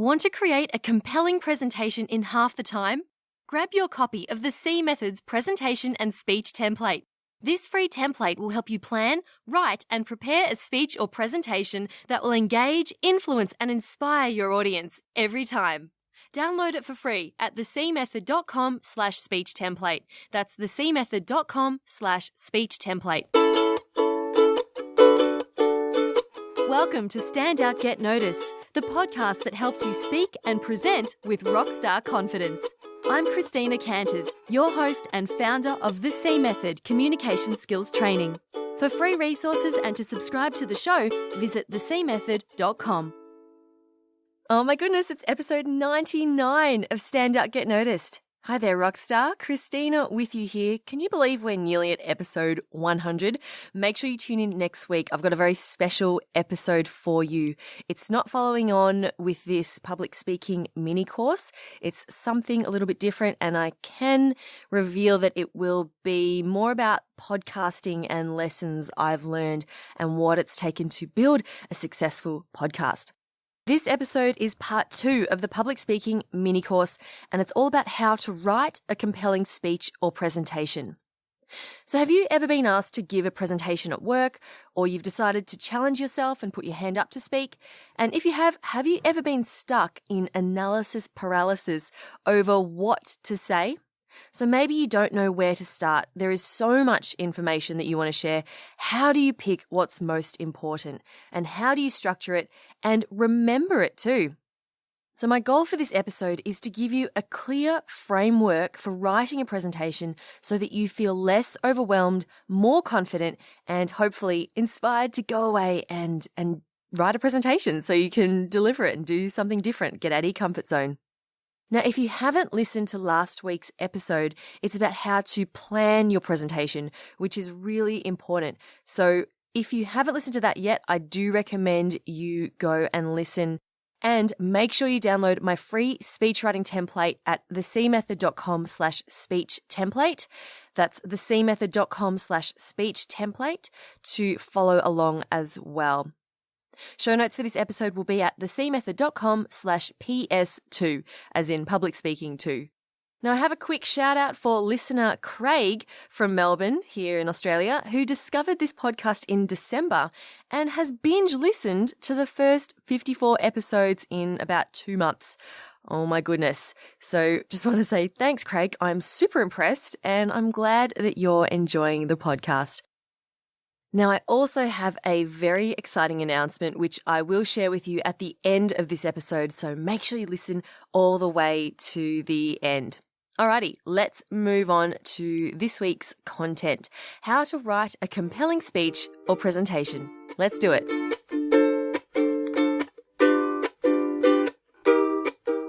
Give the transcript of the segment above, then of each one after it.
Want to create a compelling presentation in half the time? Grab your copy of the C Method's presentation and speech template. This free template will help you plan, write, and prepare a speech or presentation that will engage, influence, and inspire your audience every time. Download it for free at thecmethod.com/speech template. That's thecmethod.com/speech template. Welcome to Stand Out, Get Noticed, the podcast that helps you speak and present with rockstar confidence. I'm Christina Canters, your host and founder of the C Method Communication Skills Training. For free resources and to subscribe to the show, visit thecmethod.com. Oh my goodness, it's episode 99 of Stand Out, Get Noticed. Hi there, Rockstar. Christina with you here. Can you believe we're nearly at episode 100? Make sure you tune in next week. I've got a very special episode for you. It's not following on with this public speaking mini course. It's something a little bit different, and I can reveal that it will be more about podcasting and lessons I've learned and what it's taken to build a successful podcast. This episode is part 2 of the public speaking mini course, and it's all about how to write a compelling speech or presentation. So have you ever been asked to give a presentation at work, or you've decided to challenge yourself and put your hand up to speak? And if you have you ever been stuck in analysis paralysis over what to say? So maybe you don't know where to start. There is so much information that you want to share. How do you pick what's most important? And how do you structure it and remember it too? So my goal for this episode is to give you a clear framework for writing a presentation so that you feel less overwhelmed, more confident, and hopefully inspired to go away and write a presentation so you can deliver it and do something different, get out of your comfort zone. Now, if you haven't listened to last week's episode, it's about how to plan your presentation, which is really important. So if you haven't listened to that yet, I do recommend you go and listen, and make sure you download my free speech writing template at thecmethod.com/speech template. That's thecmethod.com/speech template to follow along as well. Show notes for this episode will be at thecmethod.com/PS2, as in public speaking 2. Now, I have a quick shout out for listener Craig from Melbourne here in Australia, who discovered this podcast in December and has binge listened to the first 54 episodes in about 2 months. Oh my goodness. So just want to say thanks, Craig. I'm super impressed, and I'm glad that you're enjoying the podcast. Now, I also have a very exciting announcement, which I will share with you at the end of this episode, so make sure you listen all the way to the end. Alrighty, let's move on to this week's content. How to write a compelling speech or presentation. Let's do it.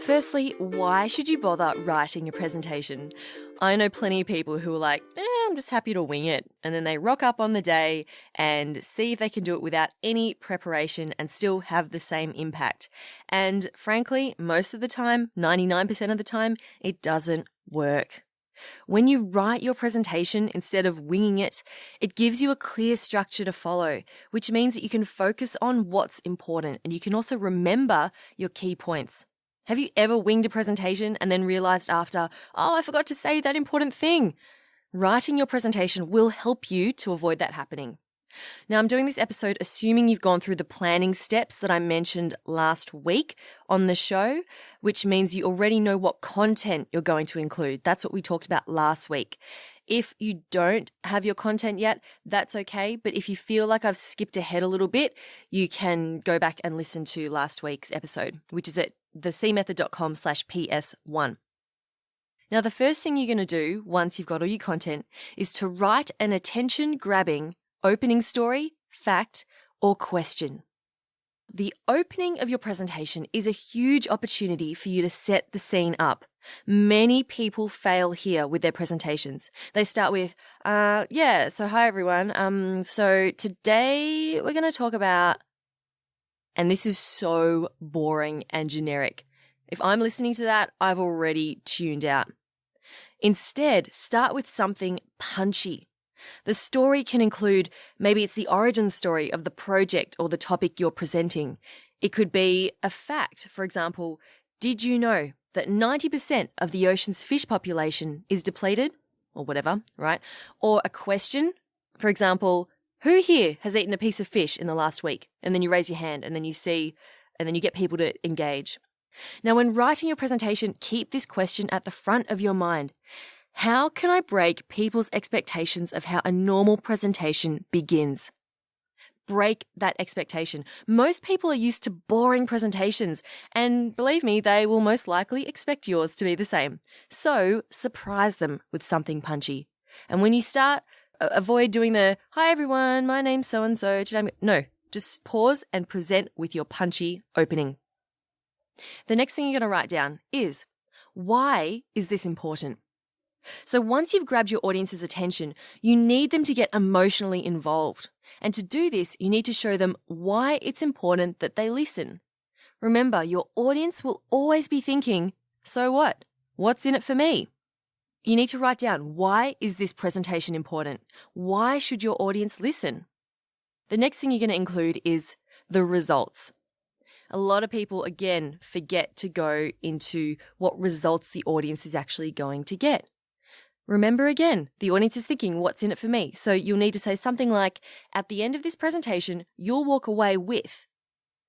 Firstly, why should you bother writing a presentation? I know plenty of people who are like, I'm just happy to wing it. And then they rock up on the day and see if they can do it without any preparation and still have the same impact. And frankly, most of the time, 99% of the time, it doesn't work. When you write your presentation instead of winging it, it gives you a clear structure to follow, which means that you can focus on what's important and you can also remember your key points. Have you ever winged a presentation and then realized after, I forgot to say that important thing? Writing your presentation will help you to avoid that happening. Now, I'm doing this episode assuming you've gone through the planning steps that I mentioned last week on the show, which means you already know what content you're going to include. That's what we talked about last week. If you don't have your content yet, that's okay. But if you feel like I've skipped ahead a little bit, you can go back and listen to last week's episode, which is at thecmethod.com/PS1. Now, the first thing you're going to do once you've got all your content is to write an attention-grabbing opening story, fact, or question. The opening of your presentation is a huge opportunity for you to set the scene up. Many people fail here with their presentations. They start with, so hi everyone. So today we're going to talk about, and this is so boring and generic. If I'm listening to that, I've already tuned out. Instead, start with something punchy. The story can include, maybe it's the origin story of the project or the topic you're presenting. It could be a fact. For example, did you know that 90% of the ocean's fish population is depleted? Or whatever, right? Or a question. For example, who here has eaten a piece of fish in the last week? And then you raise your hand and then you get people to engage. Now, when writing your presentation, keep this question at the front of your mind. How can I break people's expectations of how a normal presentation begins? Break that expectation. Most people are used to boring presentations, and believe me, they will most likely expect yours to be the same. So surprise them with something punchy. And when you start, avoid doing the, hi everyone, my name's so-and-so. No, just pause and present with your punchy opening. The next thing you're going to write down is, why is this important? So once you've grabbed your audience's attention, you need them to get emotionally involved. And to do this, you need to show them why it's important that they listen. Remember, your audience will always be thinking, so what? What's in it for me? You need to write down, why is this presentation important? Why should your audience listen? The next thing you're going to include is the results. A lot of people, again, forget to go into what results the audience is actually going to get. Remember again, the audience is thinking, what's in it for me? So you'll need to say something like, at the end of this presentation, you'll walk away with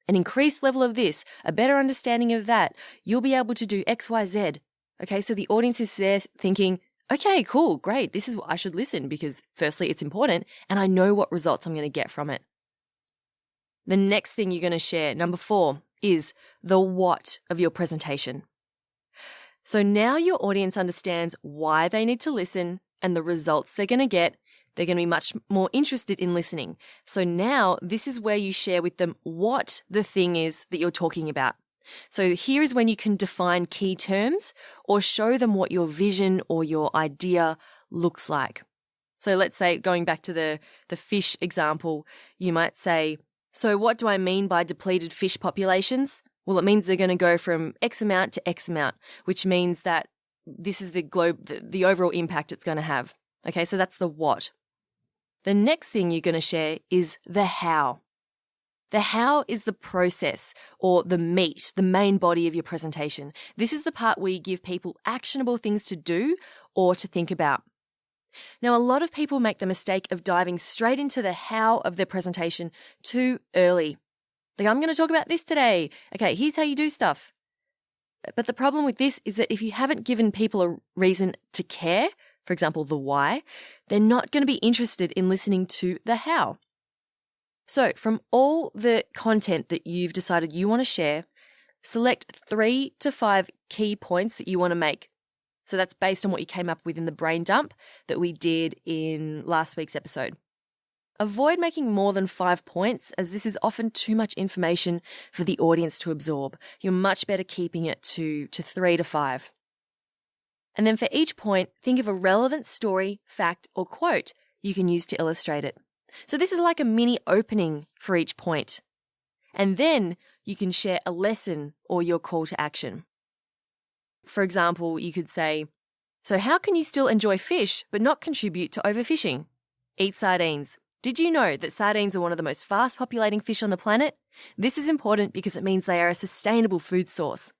an increased level of this, a better understanding of that. You'll be able to do X, Y, Z. Okay, so the audience is there thinking, okay, cool, great. This is what I should listen because firstly, it's important and I know what results I'm going to get from it. The next thing you're going to share, number 4, is the what of your presentation. So now your audience understands why they need to listen and the results they're going to get. They're going to be much more interested in listening. So now this is where you share with them what the thing is that you're talking about. So here is when you can define key terms or show them what your vision or your idea looks like. So let's say, going back to the fish example, you might say, so what do I mean by depleted fish populations? Well, it means they're going to go from X amount to X amount, which means that this is the overall impact it's going to have. Okay, so that's the what. The next thing you're going to share is the how. The how is the process or the meat, the main body of your presentation. This is the part where you give people actionable things to do or to think about. Now, a lot of people make the mistake of diving straight into the how of their presentation too early. Like, I'm going to talk about this today. Okay, here's how you do stuff. But the problem with this is that if you haven't given people a reason to care, for example, the why, they're not going to be interested in listening to the how. So from all the content that you've decided you want to share, select 3 to 5 key points that you want to make. So that's based on what you came up with in the brain dump that we did in last week's episode. Avoid making more than 5 points, as this is often too much information for the audience to absorb. You're much better keeping it to 3 to 5. And then for each point, think of a relevant story, fact, or quote you can use to illustrate it. So this is like a mini opening for each point. And then you can share a lesson or your call to action. For example, you could say, so how can you still enjoy fish but not contribute to overfishing? Eat sardines. Did you know that sardines are one of the most fast populating fish on the planet? This is important because it means they are a sustainable food source.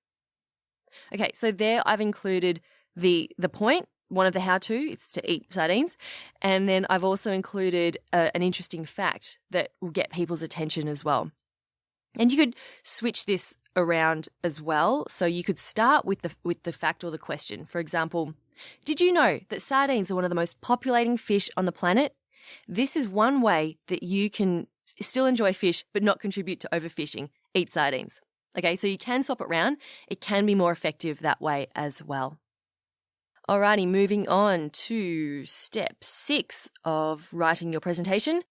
Okay, so there I've included the point, one of the how-to, it's to eat sardines. And then I've also included an interesting fact that will get people's attention as well. And you could switch this around as well. So you could start with the fact or the question. For example, did you know that sardines are one of the most populating fish on the planet? This is one way that you can still enjoy fish but not contribute to overfishing. Eat sardines. Okay, so you can swap it around. It can be more effective that way as well. Alrighty, moving on to step 6 of writing your presentation.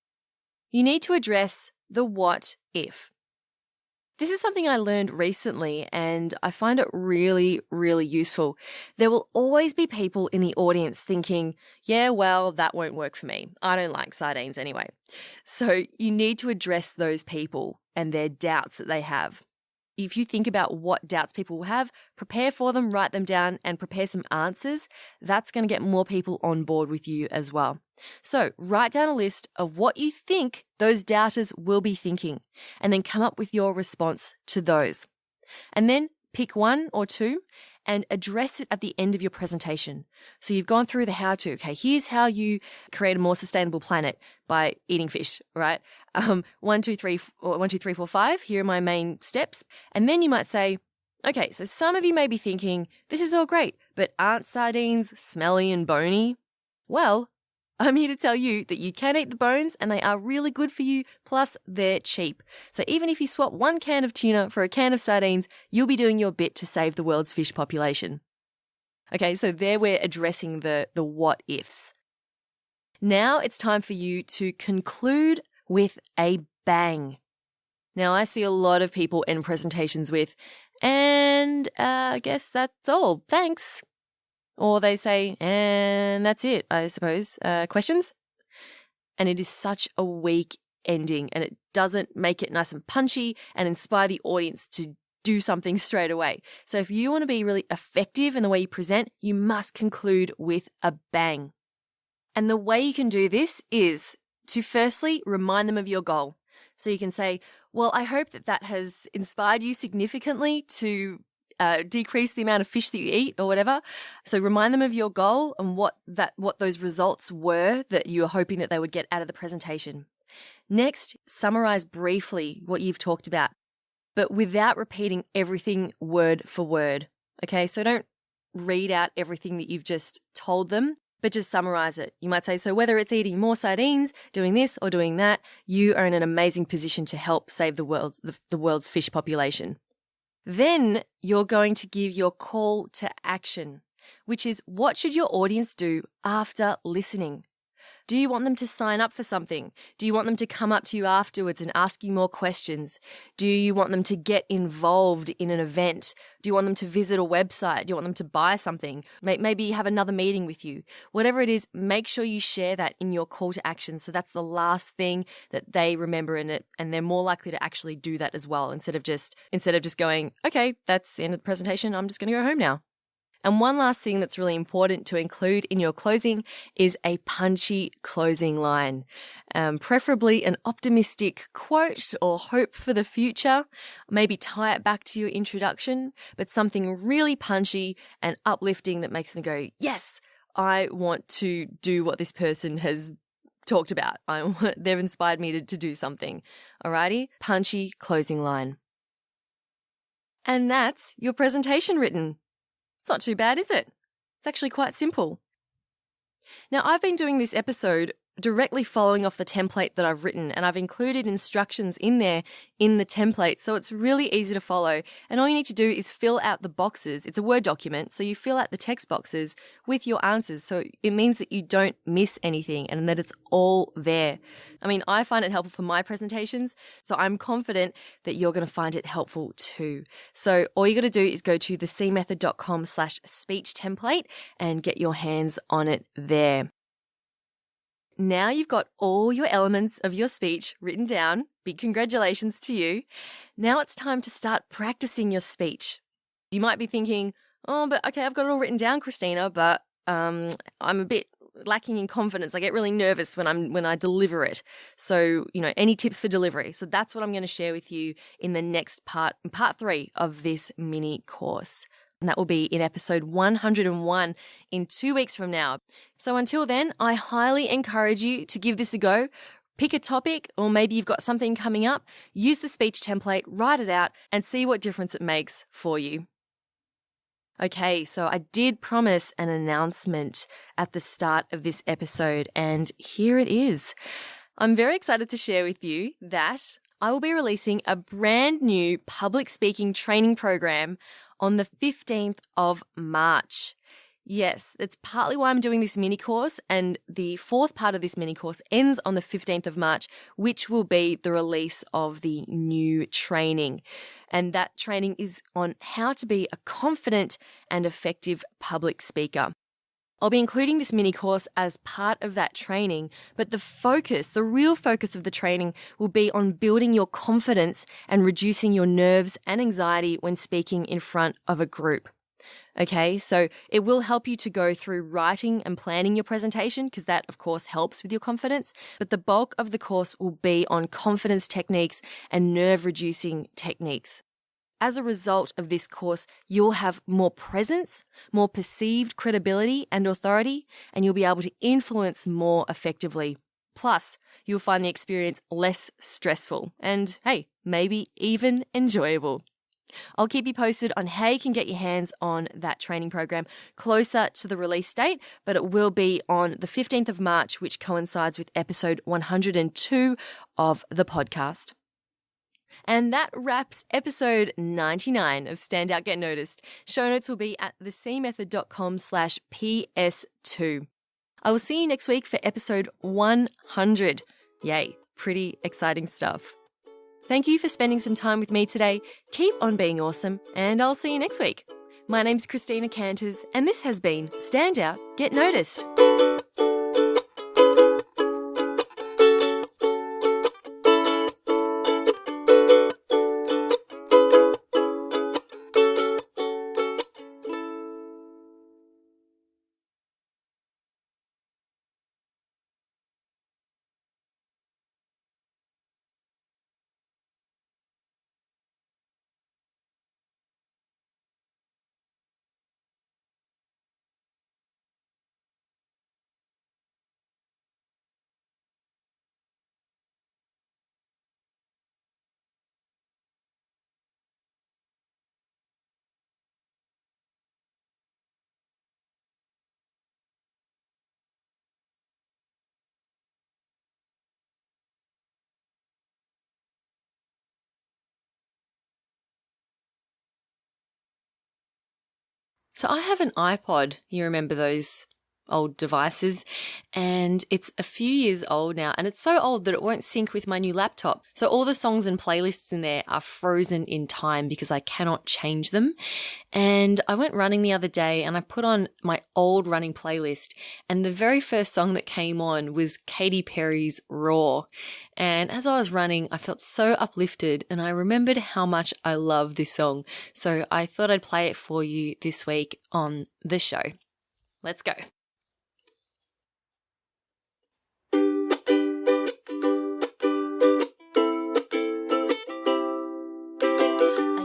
You need to address the what if. This is something I learned recently and I find it really, really useful. There will always be people in the audience thinking, yeah, well, that won't work for me. I don't like sardines anyway. So you need to address those people and their doubts that they have. if you think about what doubts people will have, prepare for them, write them down, and prepare some answers. That's going to get more people on board with you as well. So write down a list of what you think those doubters will be thinking, and then come up with your response to those. And then pick one or two and address it at the end of your presentation. So you've gone through the how-to. Okay, here's how you create a more sustainable planet by eating fish, right? 1, 2, 3, 4, 5. Here are my main steps. And then you might say, okay, so some of you may be thinking, this is all great, but aren't sardines smelly and bony? Well, I'm here to tell you that you can eat the bones and they are really good for you, plus they're cheap. So even if you swap one can of tuna for a can of sardines, you'll be doing your bit to save the world's fish population. Okay, so there we're addressing the what ifs. Now it's time for you to conclude with a bang. Now I see a lot of people end presentations with, and I guess that's all, thanks. Or they say, and that's it, I suppose. Questions? And it is such a weak ending, and it doesn't make it nice and punchy and inspire the audience to do something straight away. So if you want to be really effective in the way you present, you must conclude with a bang. And the way you can do this is to firstly remind them of your goal. So you can say, well, I hope that has inspired you significantly to decrease the amount of fish that you eat or whatever. So remind them of your goal and what those results were that you were hoping that they would get out of the presentation. Next, summarize briefly what you've talked about, but without repeating everything word for word. Okay, so don't read out everything that you've just told them, but just summarize it. You might say, so whether it's eating more sardines, doing this or doing that, you are in an amazing position to help save the world's fish population. Then you're going to give your call to action, which is what should your audience do after listening? Do you want them to sign up for something? Do you want them to come up to you afterwards and ask you more questions? Do you want them to get involved in an event? Do you want them to visit a website? Do you want them to buy something? Maybe have another meeting with you. Whatever it is, make sure you share that in your call to action so that's the last thing that they remember in it, and they're more likely to actually do that as well instead of just going, okay, that's the end of the presentation, I'm just going to go home now. And one last thing that's really important to include in your closing is a punchy closing line, preferably an optimistic quote or hope for the future. Maybe tie it back to your introduction, but something really punchy and uplifting that makes them go, yes, I want to do what this person has talked about. They've inspired me to do something. Alrighty, punchy closing line. And that's your presentation written. It's not too bad, is it? It's actually quite simple. Now, I've been doing this episode directly following off the template that I've written, and I've included instructions in there in the template, so it's really easy to follow. And all you need to do is fill out the boxes. It's a Word document, so you fill out the text boxes with your answers, so it means that you don't miss anything and that it's all there. I mean, I find it helpful for my presentations, so I'm confident that you're going to find it helpful too. So all you got to do is go to thecmethod.com/speech template and get your hands on it there. Now you've got all your elements of your speech written down. Big congratulations to you. Now it's time to start practicing your speech. You might be thinking, oh, but okay, I've got it all written down, Christina, but I'm a bit lacking in confidence. I get really nervous when I deliver it. So, any tips for delivery? So that's what I'm going to share with you in the next part 3 of this mini course. And that will be in episode 101 in 2 weeks from now. So until then, I highly encourage you to give this a go. Pick a topic, or maybe you've got something coming up. Use the speech template, write it out, and see what difference it makes for you. Okay, so I did promise an announcement at the start of this episode, and here it is. I'm very excited to share with you that I will be releasing a brand new public speaking training program on the 15th of March. Yes, that's partly why I'm doing this mini course, and the fourth part of this mini course ends on the 15th of March, which will be the release of the new training. And that training is on how to be a confident and effective public speaker. I'll be including this mini course as part of that training, but the real focus of the training will be on building your confidence and reducing your nerves and anxiety when speaking in front of a group. Okay, so it will help you to go through writing and planning your presentation because that, of course, helps with your confidence. But the bulk of the course will be on confidence techniques and nerve-reducing techniques. As a result of this course, you'll have more presence, more perceived credibility and authority, and you'll be able to influence more effectively. Plus, you'll find the experience less stressful and, hey, maybe even enjoyable. I'll keep you posted on how you can get your hands on that training program closer to the release date, but it will be on the 15th of March, which coincides with episode 102 of the podcast. And that wraps episode 99 of Stand Out Get Noticed. Show notes will be at thecmethod.com/PS2. I will see you next week for episode 100. Yay, pretty exciting stuff. Thank you for spending some time with me today. Keep on being awesome, and I'll see you next week. My name's Christina Canters, and this has been Stand Out, Get Noticed. So I have an iPod, you remember those old devices, and it's a few years old now, and it's so old that it won't sync with my new laptop. So all the songs and playlists in there are frozen in time because I cannot change them. And I went running the other day and I put on my old running playlist, and the very first song that came on was Katy Perry's Raw. And as I was running, I felt so uplifted and I remembered how much I love this song. So I thought I'd play it for you this week on the show. Let's go. I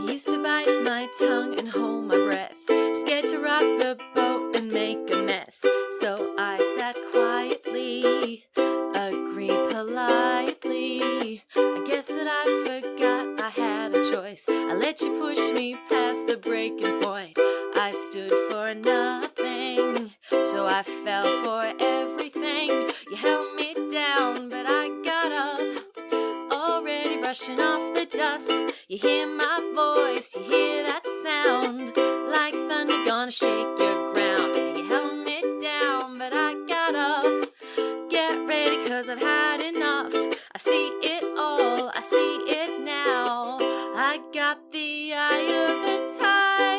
used to bite my tongue and hold my breath, scared to rock the boat and make a mess. So I sat quietly, agreed politely. I guess that I forgot I had a choice. I let you push me past the breaking point. I stood for nothing, so I fell for everything. You held me down, but I got up, already brushing off the dust. You hear my voice, you hear that sound, like thunder gonna shake your ground. You held me down, but I got up. Get ready, 'cause I've had enough. I see it all, I see it now. I got the eye of the tiger.